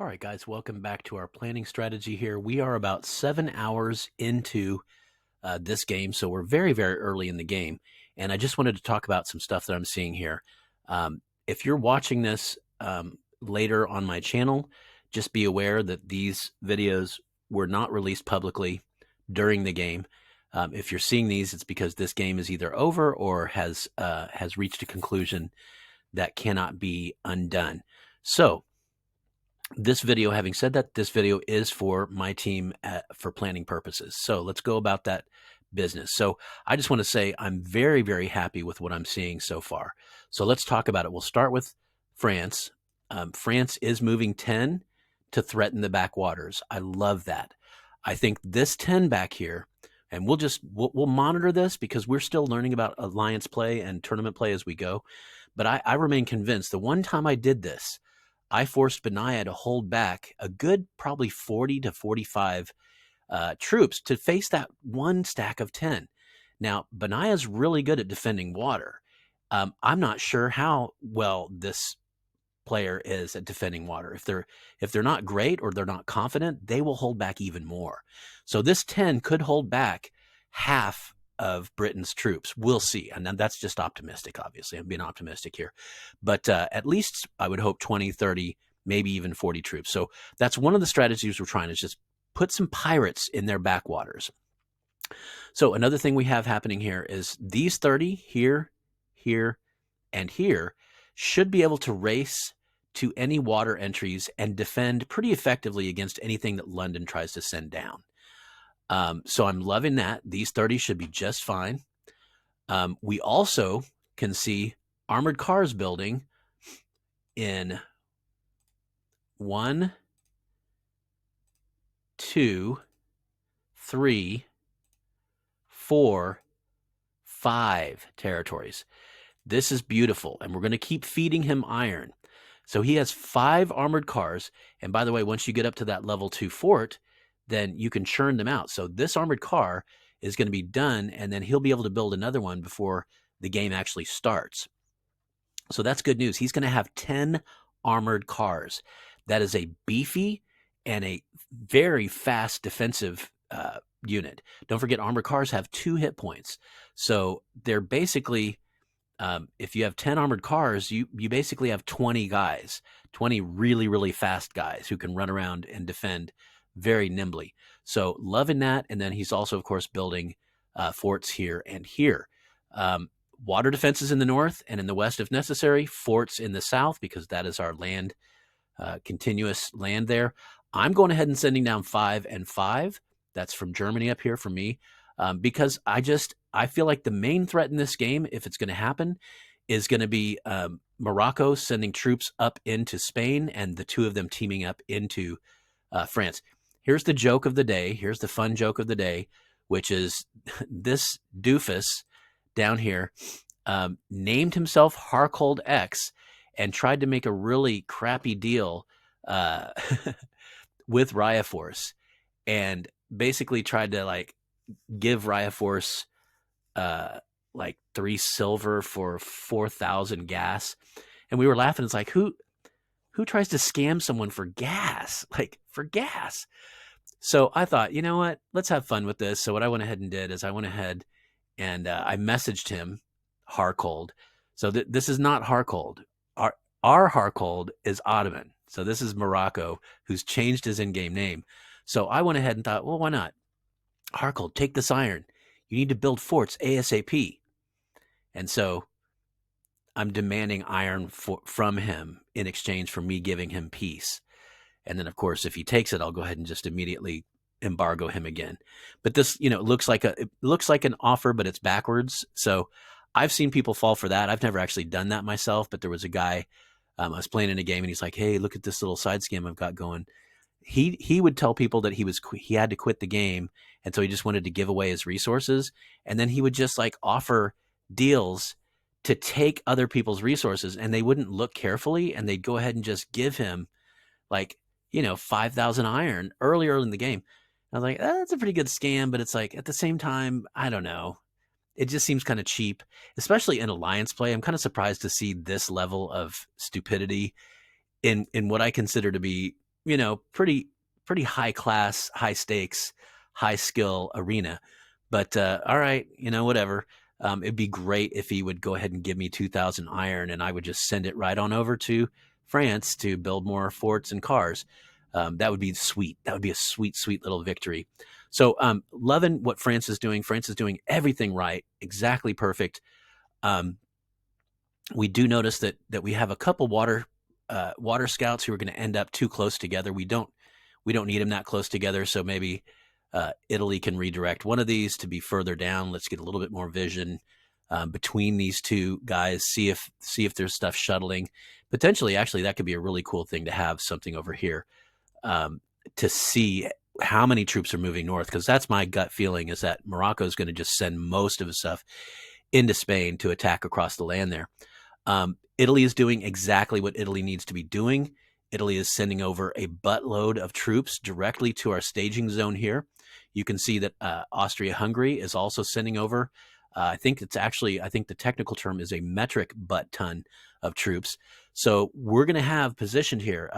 All right, guys, welcome back to our planning strategy here. We are about 7 hours into this game, so we're very, very early in the game. And I just wanted to talk about some stuff that I'm seeing here. If you're watching this later on my channel, just be aware that these videos were not released publicly during the game. If you're seeing these, it's because this game is either over or has reached a conclusion that cannot be undone. So, this video, having said that, this video is for my team for planning purposes. So let's go about that business. So I just want to say I'm very, very happy with what I'm seeing so far. So let's talk about it. We'll start with France. France is moving 10 to threaten the backwaters. I love that. I think this 10 back here, and we'll monitor this because we're still learning about alliance play and tournament play as we go. But I remain convinced the one time I did this, I forced Benaiah to hold back a good probably 40 to 45 troops to face that one stack of 10. Now, Benaiah's really good at defending water. I'm not sure how well this player is at defending water. If they're not great or they're not confident, they will hold back even more. So this 10 could hold back half of Britain's troops. We'll see. And then that's just optimistic, obviously. I'm being optimistic here. But at least I would hope 20, 30, maybe even 40 troops. So that's one of the strategies we're trying is just put some pirates in their backwaters. So another thing we have happening here is these 30 here, here, and here should be able to race to any water entries and defend pretty effectively against anything that London tries to send down. So I'm loving that. These 30 should be just fine. We also can see armored cars building in 1, 2, 3, 4, 5 territories. This is beautiful, and we're going to keep feeding him iron. So he has 5 armored cars, and by the way, once you get up to that level 2 fort, then you can churn them out. So this armored car is going to be done, and then he'll be able to build another one before the game actually starts. So that's good news. He's going to have 10 armored cars. That is a beefy and a very fast defensive unit. Don't forget, armored cars have 2 hit points. So they're basically, if you have 10 armored cars, you basically have 20 guys, 20 really, really fast guys who can run around and defend very nimbly. So loving that. And then he's also, of course, building forts here and here. Water defenses in the north and in the west if necessary, forts in the south because that is our land, continuous land there. I'm going ahead and sending down 5 and 5. That's from Germany up here for me because I feel like the main threat in this game, if it's going to happen, is going to be Morocco sending troops up into Spain and the 2 of them teaming up into France. Here's the joke of the day. Here's the fun joke of the day, which is this doofus down here named himself Harcold X and tried to make a really crappy deal with Raya Force and basically tried to give Raya Force 3 silver for 4,000 gas. And we were laughing. It's like, who tries to scam someone for gas? For gas. So I thought, you know what? Let's have fun with this. So what I went ahead and did is I went ahead and I messaged him, Harcold. So this is not Harcold. Our Harcold is Ottoman. So this is Morocco, who's changed his in-game name. So I went ahead and thought, well, why not? Harcold, take this iron. You need to build forts ASAP. And so I'm demanding iron from him in exchange for me giving him peace. And then, of course, if he takes it, I'll go ahead and just immediately embargo him again. But this, it looks like an offer, but it's backwards. So I've seen people fall for that. I've never actually done that myself, but there was a guy, I was playing in a game and he's like, hey, look at this little side scam I've got going. He would tell people that he had to quit the game. And so he just wanted to give away his resources. And then he would just offer deals to take other people's resources and they wouldn't look carefully and they'd go ahead and just give him 5,000 iron earlier in the game. I was like, that's a pretty good scam, but it's at the same time, I don't know. It just seems kind of cheap, especially in alliance play. I'm kind of surprised to see this level of stupidity in what I consider to be pretty high class, high stakes, high skill arena. But all right, whatever. It'd be great if he would go ahead and give me 2,000 iron, and I would just send it right on over to France to build more forts and cars. That would be sweet. That would be a sweet, sweet little victory. So, loving what France is doing. France is doing everything right, exactly perfect. Um, we do notice that we have a couple water scouts who are going to end up too close together. We don't need them that close together. So maybe Italy can redirect one of these to be further down. Let's get a little bit more vision between these two guys. See if there's stuff shuttling. Potentially, actually, that could be a really cool thing to have something over here to see how many troops are moving north. Because that's my gut feeling, is that Morocco is going to just send most of his stuff into Spain to attack across the land there. Italy is doing exactly what Italy needs to be doing. Italy is sending over a buttload of troops directly to our staging zone here. You can see that Austria-Hungary is also sending over. I think the technical term is a metric butt ton of troops. So we're going to have positioned here.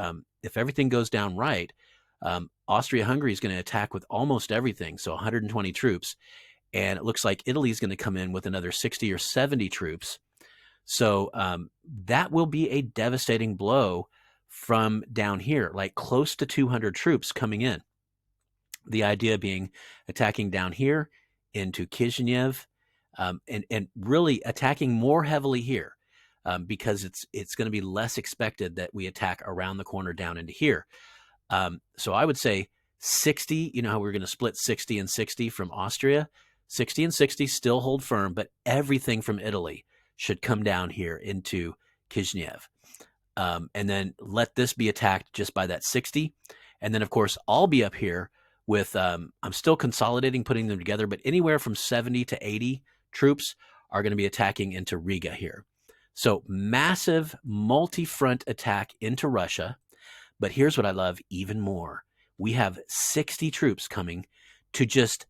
If everything goes down right, Austria-Hungary is going to attack with almost everything. So 120 troops. And it looks like Italy is going to come in with another 60 or 70 troops. So that will be a devastating blow from down here, like close to 200 troops coming in. The idea being attacking down here into Kishinev, and really attacking more heavily here because it's going to be less expected that we attack around the corner down into here. So I would say 60, how we're going to split 60 and 60 from Austria. 60 and 60 still hold firm, but everything from Italy should come down here into Kishinev. And then let this be attacked just by that 60. And then, of course, I'll be up here with, I'm still consolidating, putting them together, but anywhere from 70 to 80 troops are going to be attacking into Riga here. So massive multi-front attack into Russia. But here's what I love even more. We have 60 troops coming to just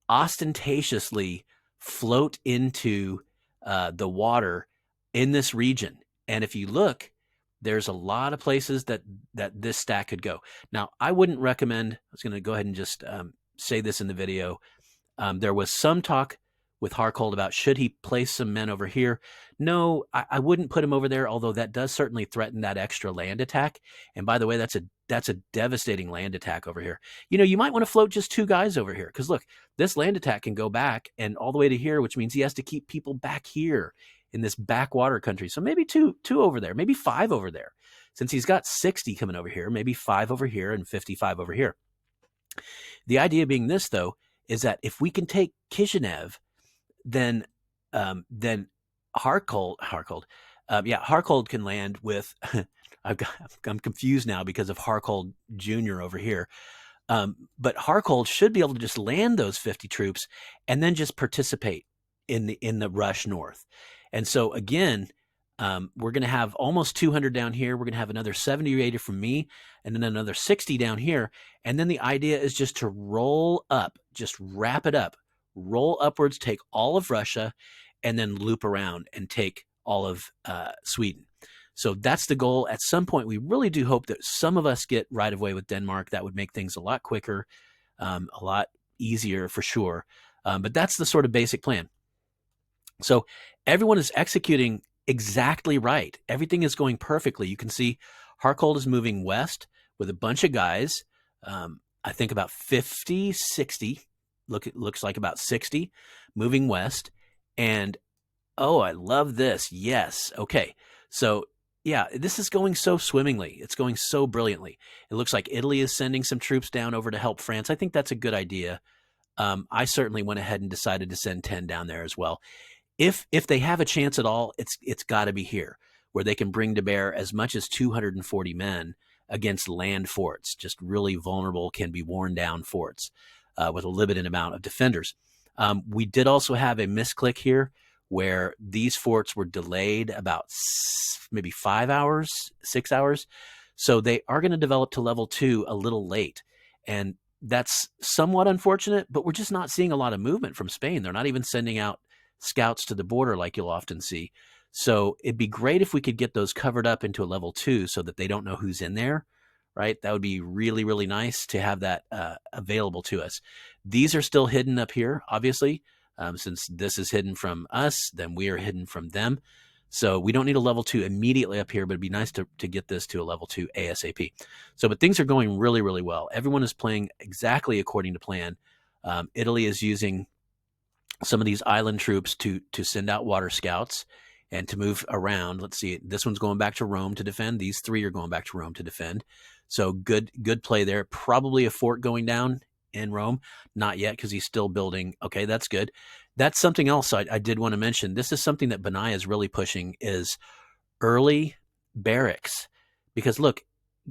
ostentatiously float into the water in this region. And if you look, there's a lot of places that this stack could go. Now, I wouldn't recommend, I was going to go ahead and just say this in the video. There was some talk with Harkold about should he place some men over here. No, I wouldn't put him over there, although that does certainly threaten that extra land attack. And by the way, that's a devastating land attack over here. You might want to float just 2 guys over here, because look, this land attack can go back and all the way to here, which means he has to keep people back here in this backwater country. So maybe two over there, maybe 5 over there. Since he's got 60 coming over here, maybe 5 over here and 55 over here. The idea being this, though, is that if we can take Kishinev, then Harkold can land with. I'm confused now because of Harkold Jr. over here. But Harkold should be able to just land those 50 troops and then just participate in the rush north. And so again, we're going to have almost 200 down here. We're going to have another 70 or 80 from me, and then another 60 down here. And then the idea is just to roll up, just wrap it up, roll upwards, take all of Russia, and then loop around and take all of Sweden. So that's the goal. At some point, we really do hope that some of us get right of way with Denmark. That would make things a lot quicker, a lot easier for sure. But that's the sort of basic plan. So everyone is executing exactly right. Everything is going perfectly. You can see Harkold is moving west with a bunch of guys. I think about 50, 60. It looks like about 60 moving west. And oh, I love this. Yes. Okay. So yeah, this is going so swimmingly. It's going so brilliantly. It looks like Italy is sending some troops down over to help France. I think that's a good idea. I certainly went ahead and decided to send 10 down there as well. If they have a chance at all, it's got to be here, where they can bring to bear as much as 240 men against land forts, just really vulnerable, can be worn down forts with a limited amount of defenders. We did also have a misclick here where these forts were delayed about maybe 5 hours, 6 hours. So they are going to develop to level 2 a little late. And that's somewhat unfortunate, but we're just not seeing a lot of movement from Spain. They're not even sending out scouts to the border like you'll often see. So it'd be great if we could get those covered up into a level 2 so that they don't know who's in there right? That would be really, really nice to have that available to us. These are still hidden up here, obviously. Since this is hidden from us, then we are hidden from them. So we don't need a level 2 immediately up here, but it'd be nice to get this to a level 2 ASAP. So, but things are going really, really well. Everyone is playing exactly according to plan. Italy is using some of these island troops to send out water scouts and to move around. Let's see, this one's going back to Rome to defend. These 3 are going back to Rome to defend. So good play there. Probably a fort going down in Rome. Not yet, because he's still building. Okay, that's good. That's something else I did want to mention. This is something that Benaiah is really pushing, is early barracks. Because look,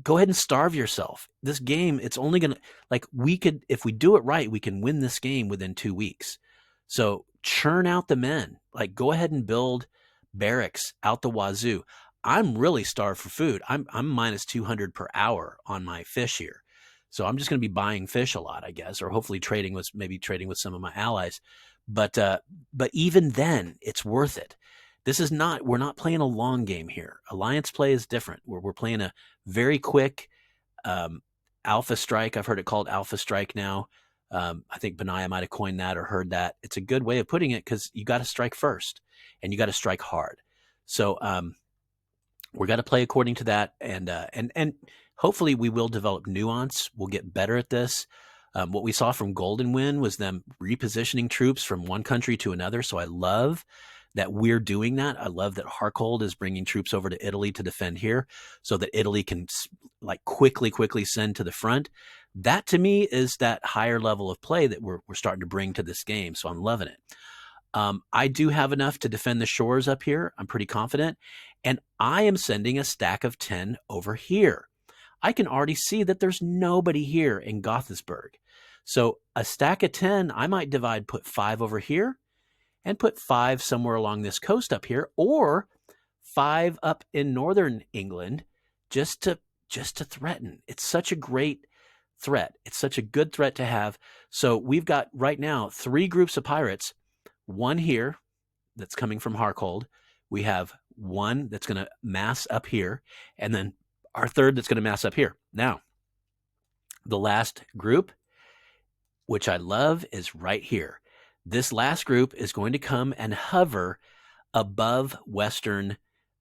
go ahead and starve yourself. This game, it's only going to, like, we could, if we do it right, we can win this game within 2 weeks. So churn out the men. Like, go ahead and build barracks out the wazoo. I'm really starved for food. I'm minus 200 per hour on my fish here. So I'm just going to be buying fish a lot, I guess, or hopefully trading with some of my allies. But even then, it's worth it. This is not, we're not playing a long game here. Alliance play is different. We're playing a very quick alpha strike. I've heard it called alpha strike now. I think Benaiah might have coined that or heard that. It's a good way of putting it, because you got to strike first and you got to strike hard. So we're got to play according to that, and hopefully we will develop nuance. We'll get better at this. What we saw from Golden Wind was them repositioning troops from one country to another. So I love that we're doing that. I love that Harkold is bringing troops over to Italy to defend here, so that Italy can like quickly send to the front. That to me is that higher level of play that we're starting to bring to this game. So I'm loving it. I do have enough to defend the shores up here. I'm pretty confident. And I am sending a stack of 10 over here. I can already see that there's nobody here in Gothisburg. So a stack of 10, I might divide, put 5 over here and put 5 somewhere along this coast up here, or 5 up in northern England, just to threaten. It's such a great threat. It's such a good threat to have. So we've got right now 3 groups of pirates. One here that's coming from Harkold. We have one that's going to mass up here, and then our third that's going to mass up here. Now, the last group, which I love, is right here. This last group is going to come and hover above Western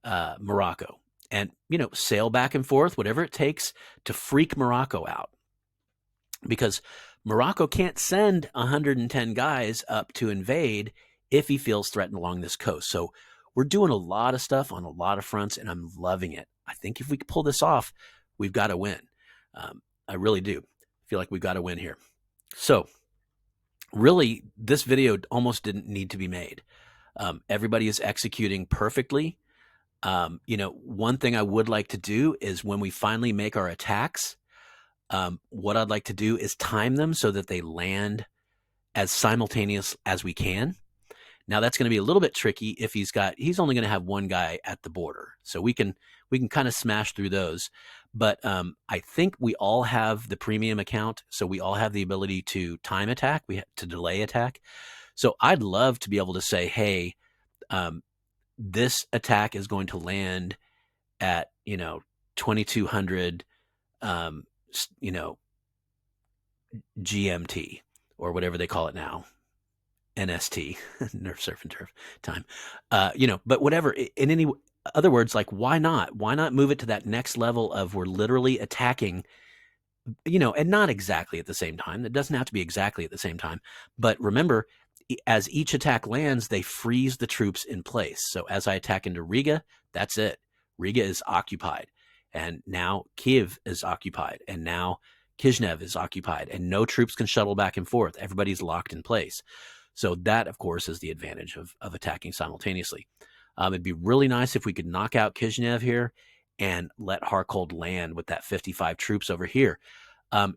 Morocco and, sail back and forth, whatever it takes to freak Morocco out. Because Morocco can't send 110 guys up to invade if he feels threatened along this coast. So we're doing a lot of stuff on a lot of fronts, and I'm loving it. I think if we can pull this off, we've got to win. I really do feel like we've got to win here. So really, this video almost didn't need to be made. Everybody is executing perfectly. One thing I would like to do is, when we finally make our attacks, what I'd like to do is time them so that they land as simultaneous as we can. Now that's going to be a little bit tricky if he's only going to have one guy at the border. So we can kind of smash through those. But I think we all have the premium account, so we all have the ability to time attack. We have to delay attack. So I'd love to be able to say, hey, this attack is going to land at 2200 GMT, or whatever they call it now, NST, Nerf Surf and Turf time, but whatever. In any other words, like, why not move it to that next level of we're literally attacking, and not exactly at the same time. It doesn't have to be exactly at the same time, but remember, as each attack lands, they freeze the troops in place. So as I attack into Riga, that's it. Riga is occupied. And now Kiev is occupied, and now Kishinev is occupied, and no troops can shuttle back and forth. Everybody's locked in place. So that, of course, is the advantage of attacking simultaneously. It'd be really nice if we could knock out Kishinev here and let Harkold land with that 55 troops over here.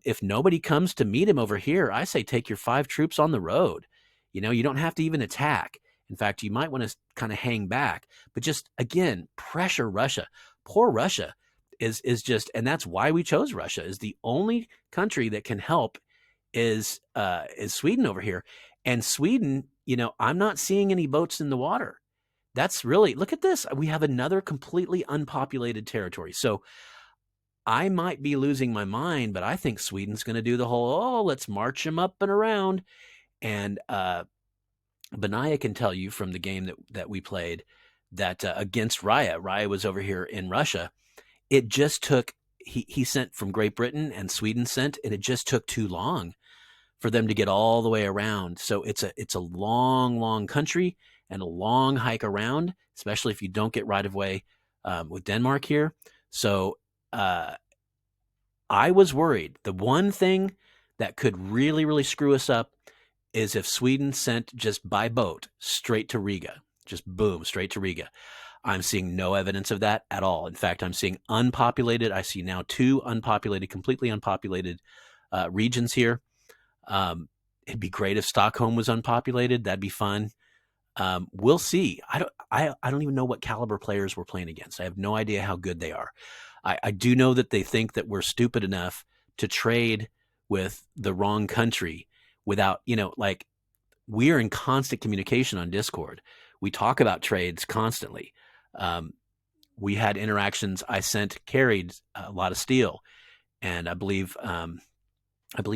If nobody comes to meet him over here, I say take your 5 troops on the road. You don't have to even attack. In fact, you might want to kind of hang back, but just, again, pressure Russia. Poor Russia is just, and that's why we chose Russia, is the only country that can help is Sweden over here. And Sweden, I'm not seeing any boats in the water. That's really, look at this. We have another completely unpopulated territory. So I might be losing my mind, but I think Sweden's going to do the whole, oh, let's march them up and around. And Benaya can tell you from the game that we played that against Raya, Raya was over here in Russia. It just took, he sent from Great Britain and Sweden sent, and it just took too long for them to get all the way around. So it's a long, long country and a long hike around, especially if you don't get right of way with Denmark here. So I was worried. The one thing that could really, really screw us up is if Sweden sent just by boat straight to Riga, just boom, straight to Riga. I'm seeing no evidence of that at all. In fact, I'm seeing unpopulated. I see now 2 unpopulated, completely unpopulated regions here. It'd be great if Stockholm was unpopulated. That'd be fun. We'll see. I don't even know what caliber players we're playing against. I have no idea how good they are. I do know that they think that we're stupid enough to trade with the wrong country without, like, we're in constant communication on Discord. We talk about trades constantly. We had interactions. I carried a lot of steel, and I believe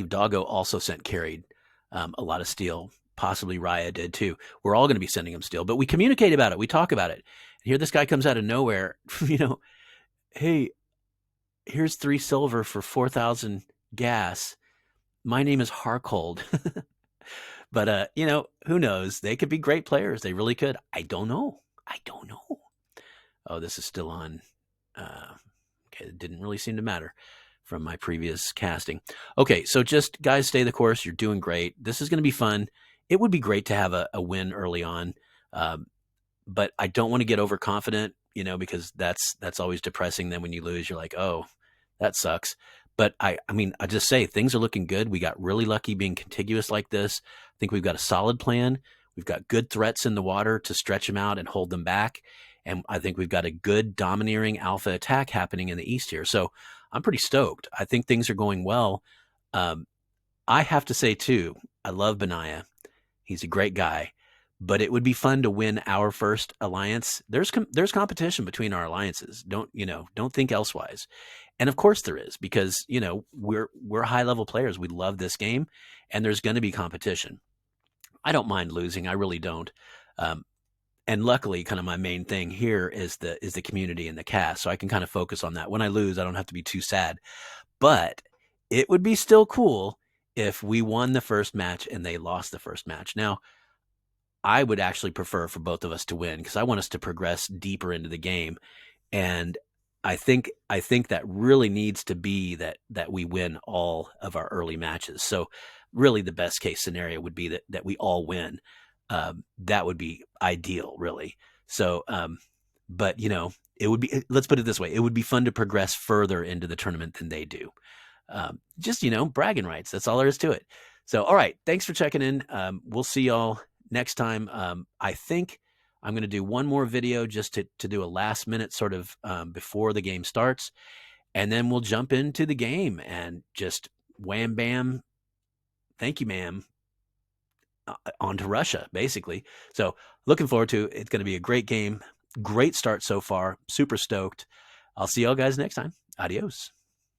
Doggo also carried a lot of steel. Possibly Raya did too. We're all going to be sending him steel, but we communicate about it. We talk about it. And here this guy comes out of nowhere, hey, here's 3 silver for 4,000 gas. My name is Harkold. But, who knows? They could be great players. They really could. I don't know. Oh, this is still on. Okay, it didn't really seem to matter from my previous casting. Okay, so just, guys, stay the course. You're doing great. This is going to be fun. It would be great to have a win early on. But I don't want to get overconfident, because that's always depressing. Then when you lose, you're like, oh, that sucks. But I just say things are looking good. We got really lucky being contiguous like this. I think we've got a solid plan. We've got good threats in the water to stretch them out and hold them back. And I think we've got a good domineering alpha attack happening in the east here. So I'm pretty stoked. I think things are going well. I have to say, too, I love Benaya. He's a great guy. But it would be fun to win our first alliance. There's competition between our alliances. Don't think elsewise. And of course there is, because, we're high level players. We love this game, and there's going to be competition. I don't mind losing. I really don't. And luckily, kind of my main thing here is the community and the cast. So I can kind of focus on that. When I lose, I don't have to be too sad. But it would be still cool if we won the first match and they lost the first match. Now, I would actually prefer for both of us to win, because I want us to progress deeper into the game. And I think that really needs to be that we win all of our early matches. So really the best case scenario would be that we all win. That would be ideal, really. So, but it would be, let's put it this way. It would be fun to progress further into the tournament than they do. Just, bragging rights. That's all there is to it. So, all right. Thanks for checking in. We'll see y'all next time. I think I'm going to do one more video just to do a last minute sort of before the game starts. And then we'll jump into the game and just wham, bam. Thank you, ma'am. On to Russia, basically. So looking forward to it. It's going to be a great game. Great start so far. Super stoked. I'll see y'all guys next time. Adios.